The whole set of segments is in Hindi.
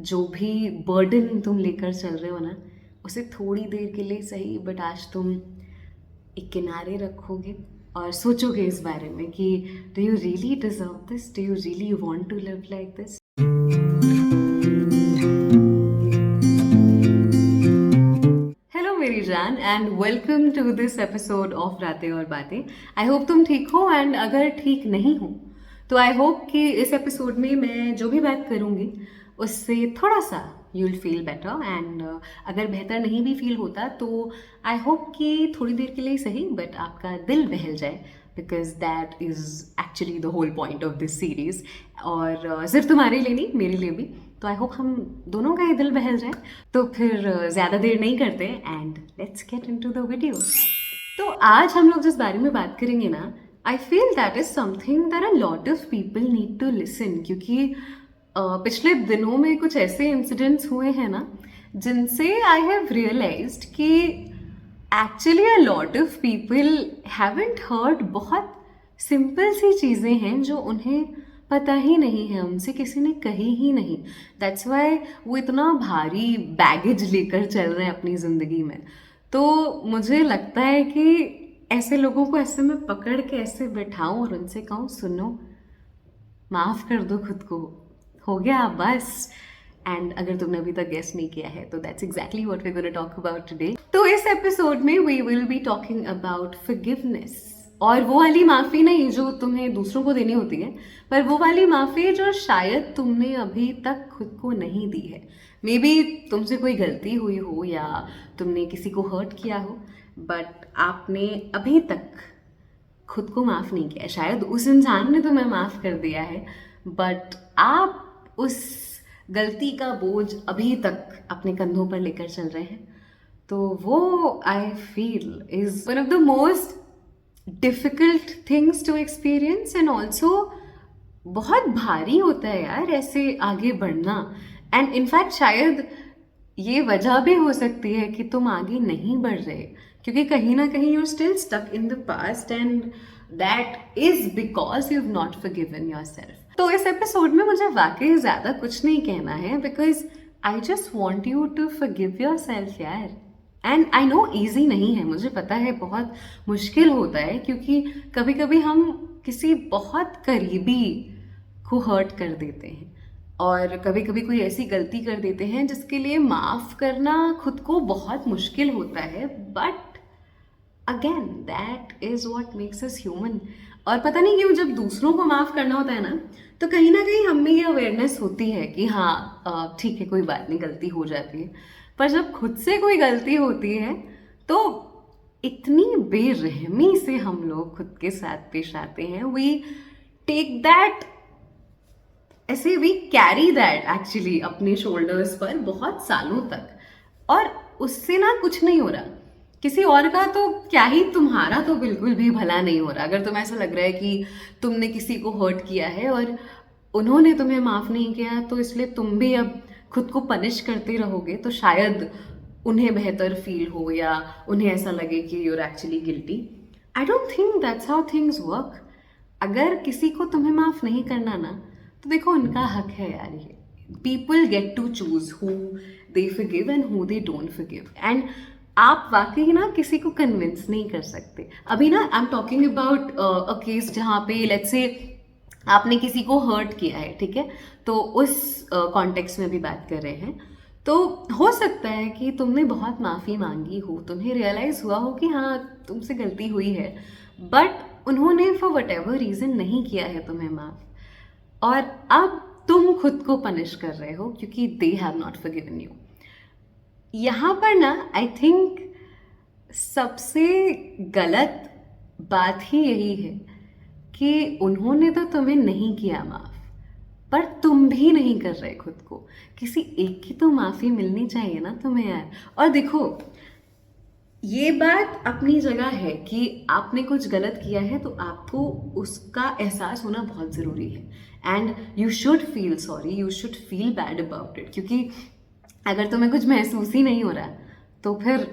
जो भी बर्डन तुम लेकर चल रहे हो ना, उसे थोड़ी देर के लिए सही बट आज तुम एक किनारे रखोगे और सोचोगे इस बारे में कि do you really deserve this, do you really want to live like this. Hello मेरी जान and welcome to this episode of रातें और बातें. आई होप तुम ठीक हो एंड अगर ठीक नहीं हो तो आई होप कि इस एपिसोड में मैं जो भी बात करूँगी उससे थोड़ा सा you will feel better and अगर बेहतर नहीं भी फील होता तो आई होप कि थोड़ी देर के लिए सही बट आपका दिल बहल जाए because that is actually the whole point of this series. और सिर्फ तुम्हारे लिए नहीं, मेरे लिए भी. तो आई होप हम दोनों का ही दिल बहल जाए. तो फिर ज़्यादा देर नहीं करते and let's get into the video. तो आज हम लोग जिस बारे में बात करेंगे ना, I feel that is something that a lot of people need to listen. क्योंकि पिछले दिनों में कुछ ऐसे इंसिडेंट्स हुए हैं ना जिनसे आई हैव रियलाइज्ड कि actually a lot of people haven't heard बहुत सिंपल सी चीज़ें हैं जो उन्हें पता ही नहीं है, उनसे किसी ने कही ही नहीं. दैट्स वाई वो इतना भारी बैगेज लेकर चल रहे हैं अपनी ज़िंदगी में. तो मुझे लगता है कि ऐसे लोगों को ऐसे में पकड़ के ऐसे बैठाऊं और उनसे कहूँ सुनो, माफ़ कर दो खुद को, हो गया बस. एंड अगर तुमने अभी तक गेस नहीं किया है तो that's exactly what we gonna talk about today. तो इस एपिसोड में we will be talking about forgiveness. और वो वाली माफ़ी नहीं जो तुम्हें दूसरों को देनी होती है, पर वो वाली माफ़ी जो शायद तुमने अभी तक खुद को नहीं दी है. मे बी तुमसे कोई गलती हुई हो या तुमने किसी को हर्ट किया हो बट आपने अभी तक खुद को माफ़ नहीं किया. शायद उस इंसान ने तुम्हें माफ़ कर दिया है बट आप उस गलती का बोझ अभी तक अपने कंधों पर लेकर चल रहे हैं. तो वो I feel is one of the most difficult things to experience and also बहुत भारी होता है यार ऐसे आगे बढ़ना. एंड इनफैक्ट शायद ये वजह भी हो सकती है कि तुम आगे नहीं बढ़ रहे क्योंकि कहीं ना कहीं you are still stuck in the past and that is because you have not forgiven yourself. तो इस एपिसोड में मुझे वाकई ज़्यादा कुछ नहीं कहना है because I just want you to forgive yourself यार. एंड आई नो ईजी नहीं है, मुझे पता है बहुत मुश्किल होता है क्योंकि कभी कभी हम किसी बहुत करीबी को हर्ट कर देते हैं और कभी कभी कोई ऐसी गलती कर देते हैं जिसके लिए माफ़ करना खुद को बहुत मुश्किल होता है. But again that is what makes us human. और पता नहीं क्यों जब दूसरों को माफ़ करना होता है ना तो कहीं ना कहीं हम में ये अवेयरनेस होती है कि हाँ ठीक है कोई बात नहीं, गलती हो जाती है. पर जब खुद से कोई गलती होती है तो इतनी बेरहमी से हम लोग खुद के साथ पेश आते हैं. वी टेक दैट ऐसे वी कैरी दैट एक्चुअली अपने शोल्डर्स पर बहुत सालों तक और उससे ना कुछ नहीं हो रहा. किसी और का तो क्या ही, तुम्हारा तो बिल्कुल भी भला नहीं हो रहा. अगर तुम्हें ऐसा लग रहा है कि तुमने किसी को हर्ट किया है और उन्होंने तुम्हें माफ़ नहीं किया तो इसलिए तुम भी अब खुद को पनिश करते रहोगे तो शायद उन्हें बेहतर फील हो या उन्हें ऐसा लगे कि you are actually guilty. I don't think that's how things work. अगर किसी को तुम्हें माफ़ नहीं करना ना तो देखो उनका हक है यार. ये people get to choose who they forgive and who they don't forgive. एंड आप वाकई ना किसी को कन्विंस नहीं कर सकते. अभी ना I am talking about a case जहाँ पे लेट्स से आपने किसी को हर्ट किया है, ठीक है, तो उस कॉन्टेक्स्ट में भी बात कर रहे हैं. तो हो सकता है कि तुमने बहुत माफ़ी मांगी हो, तुम्हें रियलाइज़ हुआ हो कि हाँ तुमसे गलती हुई है बट उन्होंने फॉर वट एवर रीज़न नहीं किया है तुम्हें माफ़ और अब तुम खुद को पनिश कर रहे हो क्योंकि they have not forgiven you. यहाँ पर ना आई थिंक सबसे गलत बात ही यही है कि उन्होंने तो तुम्हें नहीं किया माफ़ पर तुम भी नहीं कर रहे खुद को. किसी एक की तो माफ़ी मिलनी चाहिए ना तुम्हें यार. और देखो ये बात अपनी जगह है कि आपने कुछ गलत किया है तो आपको उसका एहसास होना बहुत ज़रूरी है and you should feel sorry, you should feel bad about it. क्योंकि अगर तुम्हें कुछ महसूस ही नहीं हो रहा तो फिर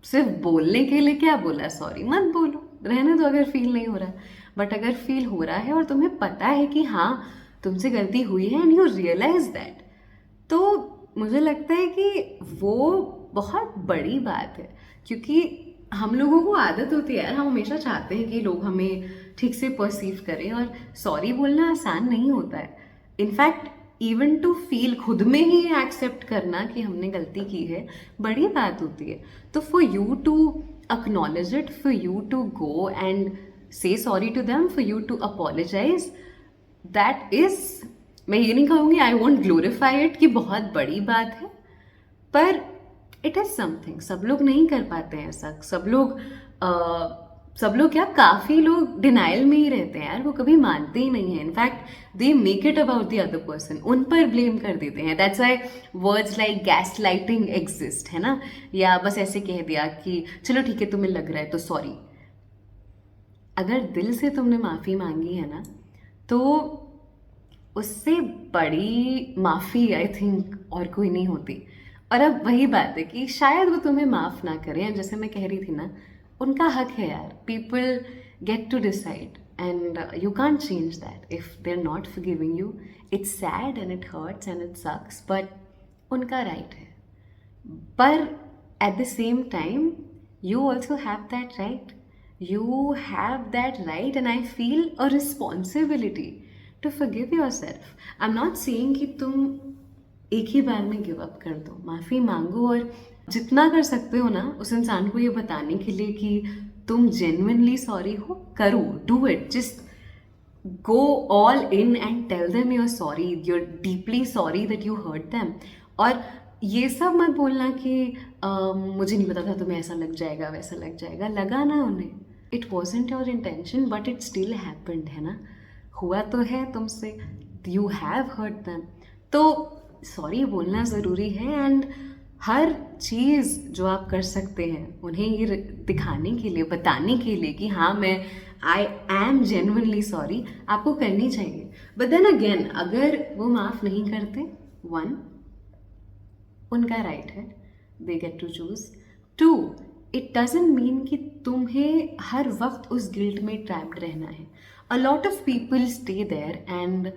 सिर्फ बोलने के लिए क्या बोला, सॉरी मत बोलो, रहने दो अगर फील नहीं हो रहा. बट अगर फील हो रहा है और तुम्हें पता है कि हाँ तुमसे गलती हुई है एंड यू रियलाइज दैट, तो मुझे लगता है कि वो बहुत बड़ी बात है, क्योंकि हम लोगों को आदत होती है यार, हम हमेशा चाहते हैं कि लोग हमें ठीक से परसीव करें, और सॉरी बोलना आसान नहीं होता है। इनफैक्ट इवन टू फील, खुद में ही एक्सेप्ट करना कि हमने गलती की है, बड़ी बात होती है। तो for you to acknowledge it, for you to go and say sorry to them, for you to apologize, that is, मैं ये नहीं कहूँगी, आई वोंट ग्लोरीफाई इट कि बहुत बड़ी बात है, पर इट इज़ समथिंग। सब लोग नहीं कर पाते हैं ऐसा। सब लोग क्या, काफ़ी लोग डिनाइल में ही रहते हैं यार, वो कभी मानते ही नहीं है। In fact they make it about the other person, उन पर ब्लेम कर देते हैं। That's why words like gas lighting exist, है ना। या बस ऐसे कह दिया कि चलो ठीक है, तुम्हें लग रहा है तो सॉरी। अगर दिल से तुमने माफ़ी मांगी है ना, तो उससे बड़ी माफ़ी आई थिंक और कोई नहीं होती। और अब वही बात है कि शायद वो तुम्हें माफ़ ना करें, जैसे मैं कह रही थी ना, उनका हक है यार। People get to decide and you can't change that if they are not forgiving you. It's sad and it hurts and it sucks, but उनका राइट है। पर at the same time you also have that right. You have that right, and I feel a responsibility to forgive yourself. I'm not saying कि तुम एक ही बार में गिव अप कर दो, माफ़ी मांगो, और जितना कर सकते हो ना उस इंसान को ये बताने के लिए कि तुम जेन्युइनली सॉरी हो, करो, do it. Just go all in and tell them you're sorry, you're deeply sorry that you hurt them. और ये सब मत बोलना कि मुझे नहीं पता था तुम्हें ऐसा लग जाएगा, वैसा लग जाएगा। लगा ना उन्हें, it wasn't your intention but it still happened, है ना। हुआ तो है तुमसे, यू हैव हर्ट देम, तो सॉरी बोलना ज़रूरी है। एंड हर चीज़ जो आप कर सकते हैं उन्हें ये दिखाने के लिए, बताने के लिए कि हाँ मैं आई एम जेन्युइनली सॉरी, आपको करनी चाहिए। बट देन अगेन, अगर वो माफ़ नहीं करते, वन, उनका राइट है, they get to choose. Two, it doesn't mean कि तुम्हें हर वक्त उस गिल्ट में ट्रैप्ड रहना है। A lot of people stay there, and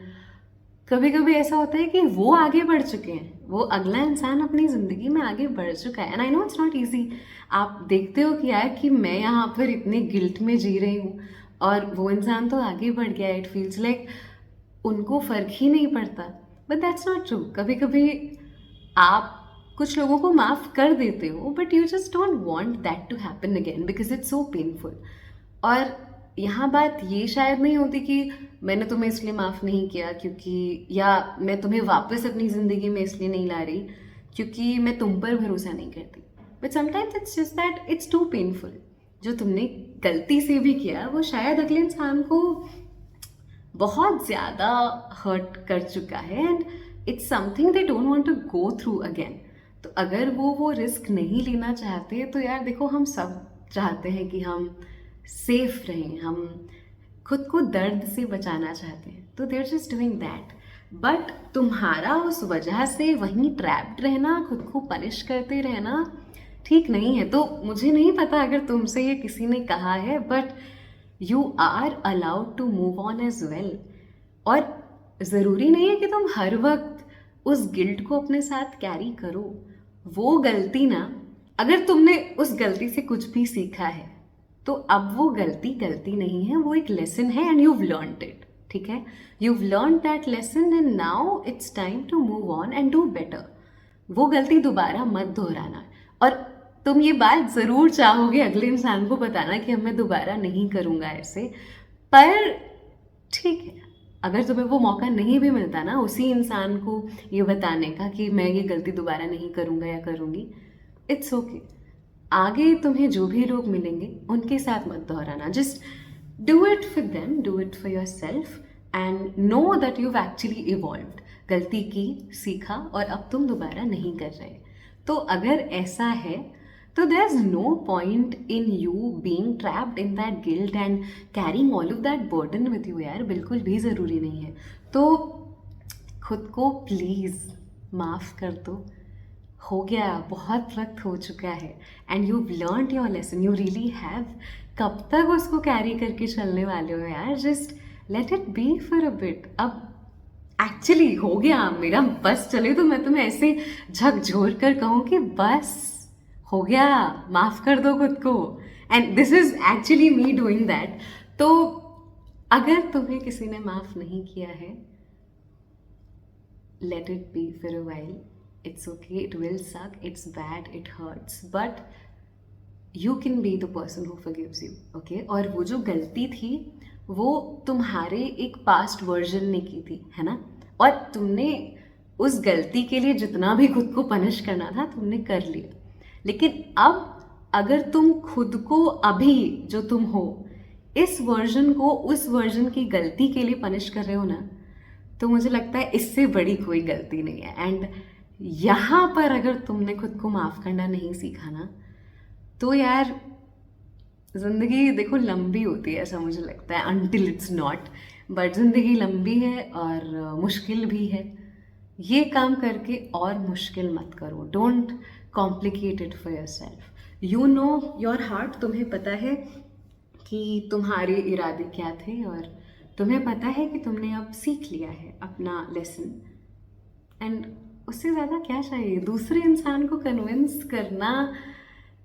कभी कभी ऐसा होता है कि वो आगे बढ़ चुके हैं, वो अगला इंसान अपनी ज़िंदगी में आगे बढ़ चुका है। And I no it's not easy. आप देखते हो कि यार कि मैं यहाँ पर इतने गिल्ट में जी रही हूँ और वो इंसान तो आगे बढ़ गया है। इट फील्स लाइक उनको फ़र्क ही नहीं पड़ता, बट दैट्स नॉट ट्रू। कभी कभी आप कुछ लोगों को माफ़ कर देते हो, but you just don't want that to happen again because it's so painful. और यहाँ बात ये शायद नहीं होती कि मैंने तुम्हें इसलिए माफ़ नहीं किया क्योंकि, या मैं तुम्हें वापस अपनी ज़िंदगी में इसलिए नहीं ला रही क्योंकि मैं तुम पर भरोसा नहीं करती। But sometimes it's just that it's too painful. जो तुमने गलती से भी किया वो शायद अगले इंसान को बहुत ज़्यादा हर्ट कर चुका है, and it's something they don't want to go through again. तो अगर वो रिस्क नहीं लेना चाहते, तो यार देखो, हम सब चाहते हैं कि हम सेफ रहें, हम खुद को दर्द से बचाना चाहते हैं, तो they're just doing that. But तुम्हारा उस वजह से वहीं ट्रैप्ड रहना, खुद को पनिश करते रहना ठीक नहीं है। तो मुझे नहीं पता अगर तुमसे ये किसी ने कहा है, but you are allowed to move on as well. और ज़रूरी नहीं है कि तुम हर वक्त उस गिल्ट को अपने साथ कैरी करो। वो गलती ना, अगर तुमने उस गलती से कुछ भी सीखा है, तो अब वो गलती नहीं है, वो एक लेसन है, एंड you've learned it, ठीक है। you've learned that lesson and now it's time to move on and do better। वो गलती दोबारा मत दोहराना। और तुम ये बात ज़रूर चाहोगे अगले इंसान को बताना कि अब मैं दोबारा नहीं करूँगा ऐसे, पर ठीक है, अगर तुम्हें वो मौका नहीं भी मिलता ना उसी इंसान को ये बताने का कि मैं ये गलती दोबारा नहीं करूँगा या करूँगी, इट्स ओके। आगे तुम्हें जो भी लोग मिलेंगे उनके साथ मत दोहराना। Just do it for them, do it for your self, and know that you actually evolved. गलती की, सीखा, और अब तुम दोबारा नहीं कर रहे। तो अगर ऐसा है तो there is no point in you being trapped in that guilt and carrying all of that burden with you. यार बिल्कुल भी ज़रूरी नहीं है। तो खुद को प्लीज़ माफ़ कर दो। हो गया, बहुत वक्त हो चुका है, and you learned your lesson, you really have. कब तक उसको कैरी करके चलने वाले हो यार? Just let it be for a bit. अब एक्चुअली हो गया मेरा, बस चले तो मैं तुम्हें ऐसे झकझोर कर कहूँ कि बस हो गया, माफ कर दो खुद को। And this is actually me doing that. तो अगर तुम्हें किसी ने माफ नहीं किया है, let it be for a while. It's okay, it will suck, it's bad, it hurts, but you can be the person who forgives you, okay? और वो जो गलती थी वो तुम्हारे एक पास्ट वर्जन ने की थी, है ना? और तुमने उस गलती के लिए जितना भी खुद को पनिश करना था तुमने कर लिया। लेकिन अब अगर तुम खुद को अभी जो तुम हो इस वर्जन को उस वर्जन की गलती के लिए पनिश कर रहे हो ना, तो मुझे लगता है इससे बड़ी कोई गलती नहीं है। एंड यहाँ पर अगर तुमने खुद को माफ़ करना नहीं सीखा ना, तो यार ज़िंदगी देखो लंबी होती है, ऐसा मुझे लगता है, अनटिल इट्स नॉट। बट ज़िंदगी लंबी है और मुश्किल भी है। ये काम करके और मुश्किल मत करो। Don't complicate it for your self. You know your heart, तुम्हें पता है कि तुम्हारे इरादे क्या थे और तुम्हें पता है कि तुमने अब सीख लिया है अपना लेसन। एंड उससे ज़्यादा क्या चाहिए? दूसरे इंसान को कन्विंस करना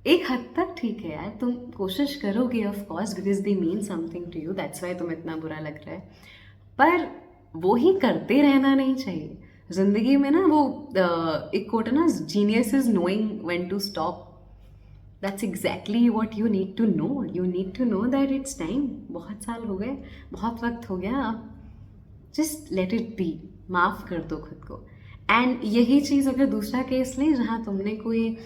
एक हद तक ठीक है यार, तुम कोशिश करोगे of course because they mean something to you, that's why तुम्हें इतना बुरा लग रहा है। पर वो ही करते रहना नहीं चाहिए ज़िंदगी में ना। वो एक कोट है ना, genius is knowing when to stop. That's exactly what you need to know. You need to know that it's time. बहुत साल हो गए, बहुत वक्त हो गया, अब जस्ट लेट इट बी। माफ़ कर दो खुद को। एंड यही चीज़ अगर दूसरा केस लें जहाँ तुमने कोई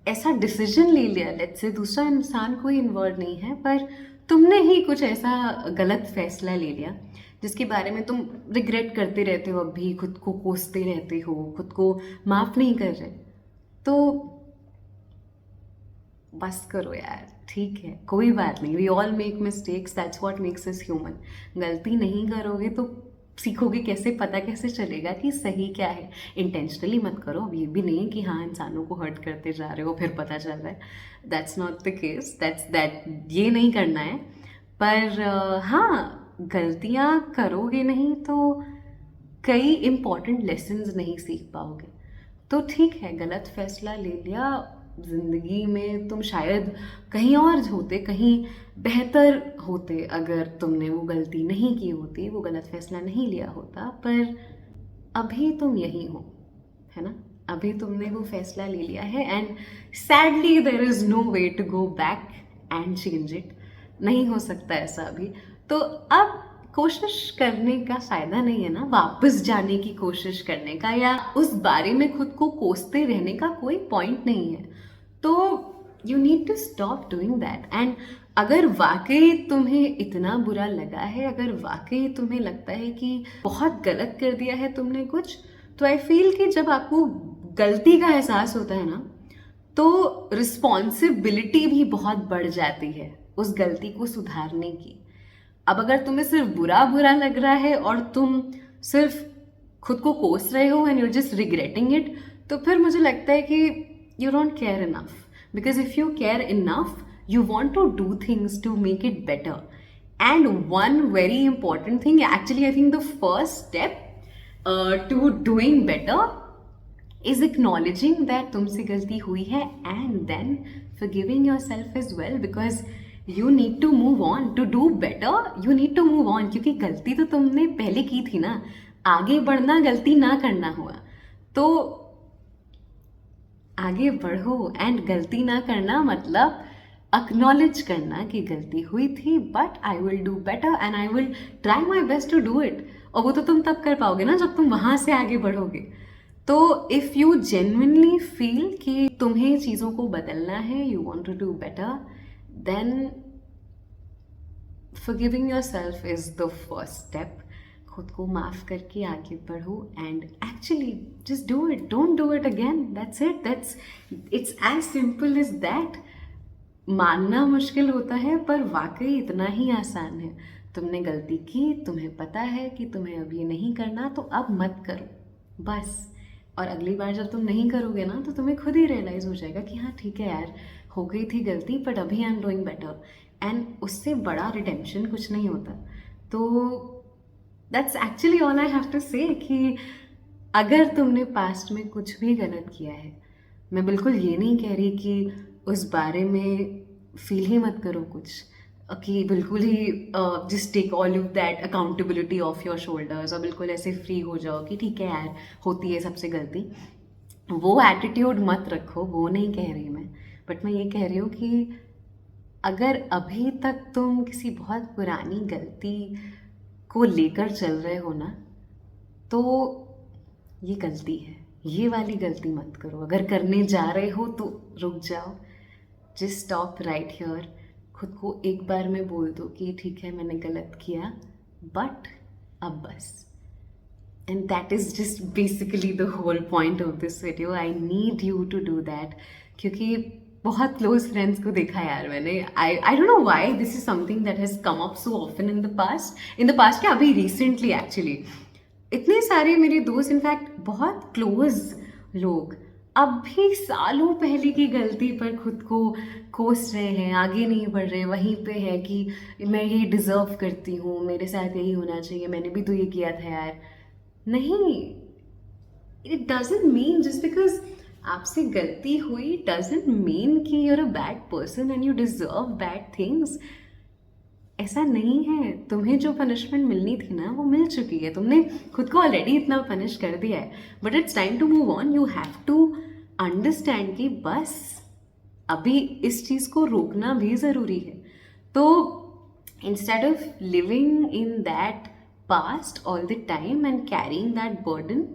ऐसा डिसीजन ले लिया, लेट्स से दूसरा इंसान कोई इन्वॉल्व नहीं है पर तुमने ही कुछ ऐसा गलत फैसला ले लिया जिसके बारे में तुम रिग्रेट करते रहते हो, अब भी खुद को कोसते रहते हो, खुद को माफ़ नहीं कर रहे, तो बस करो यार, ठीक है, कोई बात नहीं। We all make mistakes, that's what makes us human. गलती नहीं करोगे तो सीखोगे कैसे? पता कैसे चलेगा कि सही क्या है? इंटेंशनली मत करो। अब ये भी नहीं कि हाँ इंसानों को हर्ट करते जा रहे हो फिर पता चल रहा है, that's not the case, that ये नहीं करना है। पर हाँ, गलतियाँ करोगे नहीं तो कई इम्पॉर्टेंट लेसन्स नहीं सीख पाओगे। तो ठीक है, गलत फैसला ले लिया, ज़िंदगी में तुम शायद कहीं और होते, कहीं बेहतर होते अगर तुमने वो गलती नहीं की होती, वो गलत फैसला नहीं लिया होता। पर अभी तुम यही हो, है ना? अभी तुमने वो फैसला ले लिया है and sadly there is no way to go back and change it. नहीं हो सकता ऐसा अभी। तो अब कोशिश करने का फ़ायदा नहीं है ना, वापस जाने की कोशिश करने का या उस बारे में खुद को कोसते रहने का कोई पॉइंट नहीं है। तो you need to stop doing that. And अगर वाकई तुम्हें इतना बुरा लगा है, अगर वाकई तुम्हें लगता है कि बहुत गलत कर दिया है तुमने कुछ, तो आई फील कि जब आपको गलती का एहसास होता है ना, तो रिस्पॉन्सिबिलिटी भी बहुत बढ़ जाती है उस गलती को सुधारने की। अब अगर तुम्हें सिर्फ बुरा बुरा लग रहा है और तुम सिर्फ खुद को कोस रहे हो and you just regretting it, तो फिर मुझे लगता है कि you don't care enough. Because if you care enough, you want to do things to make it better. And one very important thing, actually I think the first step to doing better is acknowledging that तुमसे गलती हुई है and then forgiving yourself as well, because you need to move on. To do better, you need to move on. क्योंकि गलती तो तुमने पहले की थी ना, आगे बढ़ना गलती ना करना हुआ। तो आगे बढ़ो। एंड गलती ना करना मतलब अक्नॉलेज करना कि गलती हुई थी, but I will do better and I will try my best to do it. और वो तो तुम तब कर पाओगे ना जब तुम वहाँ से आगे बढ़ोगे। तो इफ़ यू जेन्युइनली फील कि तुम्हें चीज़ों को बदलना है, you want to do better, then forgiving yourself is the first step. खुद को माफ़ करके आगे बढ़ो and actually just do it, don't do it again, that's it, it's as simple is that. मानना मुश्किल होता है पर वाकई इतना ही आसान है। तुमने गलती की, तुम्हें पता है कि तुम्हें अब ये नहीं करना, तो अब मत करो बस। और अगली बार जब तुम नहीं करोगे ना, तो तुम्हें खुद ही रियलाइज़ हो जाएगा कि हाँ ठीक है यार, हो गई थी गलती, बट अभी I am doing better. And उससे बड़ा रिडेम्पशन कुछ नहीं होता। तो that's actually all I have to say कि अगर तुमने पास्ट में कुछ भी गलत किया है, मैं बिल्कुल ये नहीं कह रही कि उस बारे में फील ही मत करो कुछ, कि बिल्कुल ही just take all of that accountability of your shoulders और बिल्कुल ऐसे फ्री हो जाओ कि ठीक है यार, होती है सबसे गलती। वो एटीट्यूड मत रखो, वो नहीं कह रही मैं, बट मैं ये कह रही हूँ कि अगर अभी तक तुम किसी बहुत पुरानी गलती को लेकर चल रहे हो ना, तो ये गलती है, ये वाली गलती मत करो। अगर करने जा रहे हो तो रुक जाओ, जस्ट स्टॉप राइट हियर। खुद को एक बार में बोल दो कि ठीक है मैंने गलत किया, बट अब बस। And that is just basically the whole point of this video. I need you to do that, क्योंकि बहुत क्लोज फ्रेंड्स को देखा यार मैंने। I don't know why this is something that has come up so often in the past क्या, अभी रिसेंटली एक्चुअली इतने सारे मेरे दोस्त, इनफैक्ट बहुत क्लोज लोग, अब भी सालों पहले की गलती पर खुद को कोस रहे हैं, आगे नहीं बढ़ रहे, वहीं पे है कि मैं ये डिज़र्व करती हूँ, मेरे साथ यही होना चाहिए, मैंने भी तो ये किया था यार। नहीं, it doesn't mean just because आपसे गलती हुई डजेंट मीन कि you're a bad person and you deserve bad things. ऐसा नहीं है। तुम्हें जो पनिशमेंट मिलनी थी ना वो मिल चुकी है, तुमने खुद को ऑलरेडी इतना पनिश कर दिया है, but it's time to move on. You have to understand कि बस अभी इस चीज़ को रोकना भी ज़रूरी है। तो instead of living in that past all the time and carrying that burden,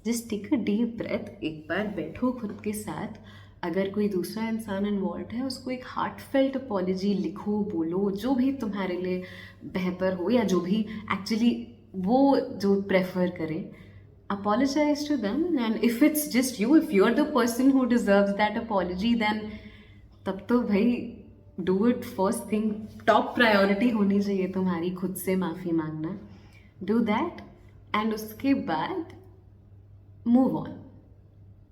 just take a deep breath. एक बार बैठो खुद के साथ, अगर कोई दूसरा इंसान इन्वॉल्व है उसको एक हार्ट फेल्ट अपॉलॉजी लिखो, बोलो, जो भी तुम्हारे लिए बेहतर हो या जो भी एक्चुअली वो जो प्रेफर करें, apologize to them. And if it's just you, if you're the person who deserves that apology, then तब तो भाई do it first thing, top priority होनी चाहिए तुम्हारी खुद से माफ़ी मांगना। डू दैट एंड उसके बाद move on.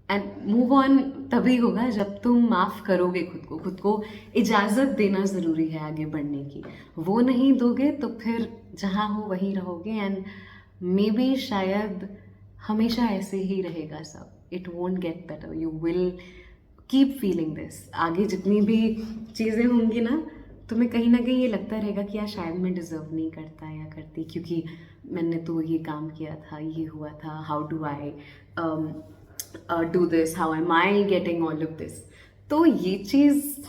And move on तभी होगा जब तुम माफ़ करोगे खुद को, खुद को इजाज़त देना ज़रूरी है आगे बढ़ने की। वो नहीं दोगे तो फिर जहाँ हो वहीं रहोगे, एंड मे बी शायद हमेशा ऐसे ही रहेगा सब। It won't get better, you will keep feeling this. आगे जितनी भी चीज़ें होंगी ना, तुम्हें कहीं ना कहीं ये लगता रहेगा कि यार शायद मैं डिज़र्व नहीं करता या करती, क्योंकि मैंने तो ये काम किया था, ये हुआ था, how do I do this, how am I getting all of this. तो ये चीज़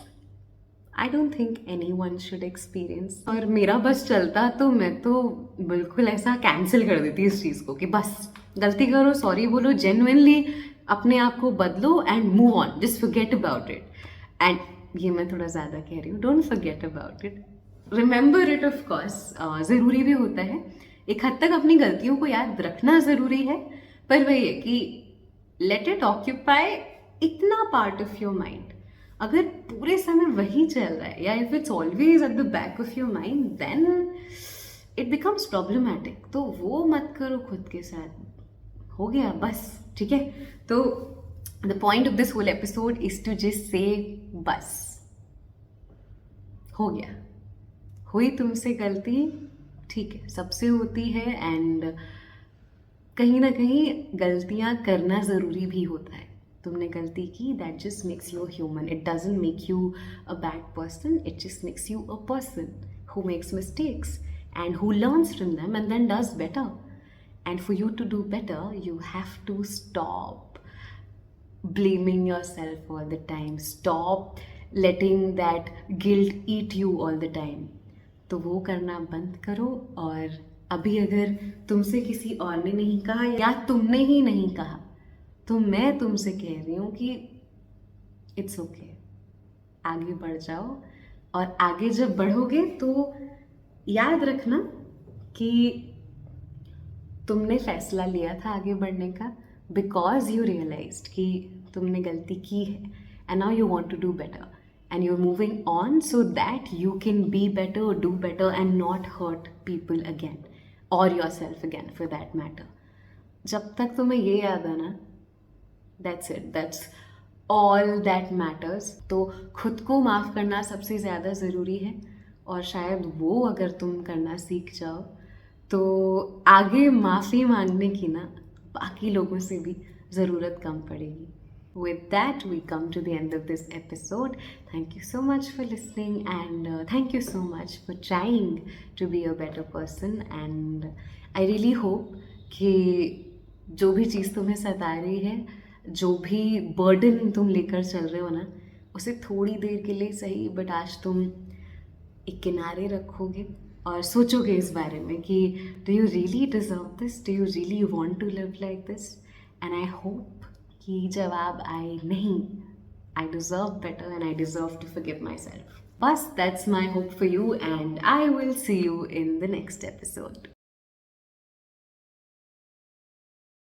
I don't think anyone should experience. और मेरा बस चलता तो मैं तो बिल्कुल ऐसा कैंसिल कर देती इस चीज़ को कि बस गलती करो, सॉरी बोलो, जेन्युइनली अपने आप को बदलो and move on, just forget about it. And ये मैं थोड़ा ज़्यादा कह रही हूँ, don't forget about it, remember it. Of course ज़रूरी भी होता है, एक हद तक अपनी गलतियों को याद रखना ज़रूरी है, पर वही है कि लेट इट ऑक्यूपाई इतना पार्ट ऑफ योर माइंड। अगर पूरे समय वही चल रहा है या if it's always at the back of your mind, then it becomes problematic. तो वो मत करो खुद के साथ, हो गया बस, ठीक है। तो the point of this whole episode is to just say बस, हो गया, हुई तुमसे गलती, ठीक है, सबसे होती है, एंड कहीं ना कहीं गलतियां करना ज़रूरी भी होता है। तुमने गलती की, that just makes you human, it doesn't make you a bad person, it just makes you a person who makes mistakes and who learns from them and then does better. And for you to do better, you have to stop blaming yourself all the time. Stop letting that guilt eat you all the time. तो वो करना बंद करो। और अभी अगर तुमसे किसी और ने नहीं कहा या तुमने ही नहीं कहा, तो मैं तुमसे कह रही हूँ कि इट्स ओके, आगे बढ़ जाओ। और आगे जब बढ़ोगे तो याद रखना कि तुमने फैसला लिया था आगे बढ़ने का, बिकॉज यू रियलाइज्ड कि तुमने गलती की है, and now you want to do better and you are moving on so that you can be better, do better and not hurt people again और yourself again for that matter. जब तक तुम्हें ये याद है ना, that's it, that's all that matters. तो खुद को माफ़ करना सबसे ज़्यादा ज़रूरी है, और शायद वो अगर तुम करना सीख जाओ तो आगे माफ़ी मांगने की ना बाकी लोगों से भी ज़रूरत कम पड़ेगी. With that, we come to the end of this episode. Thank you so much for listening, and thank you so much for trying to be a better person. And I really hope कि जो भी चीज़ तुम्हें सता रही है, जो भी बर्डन तुम लेकर चल रहे हो ना, उसे थोड़ी देर के लिए सही बट आज तुम एक किनारे रखोगे और सोचोगे इस बारे में कि do you really deserve this, do you really want to live like this. And I hope कि जवाब आए नहीं, I deserve better and I deserve to forgive myself. बस that's my hope for you, and I will see you in the next episode.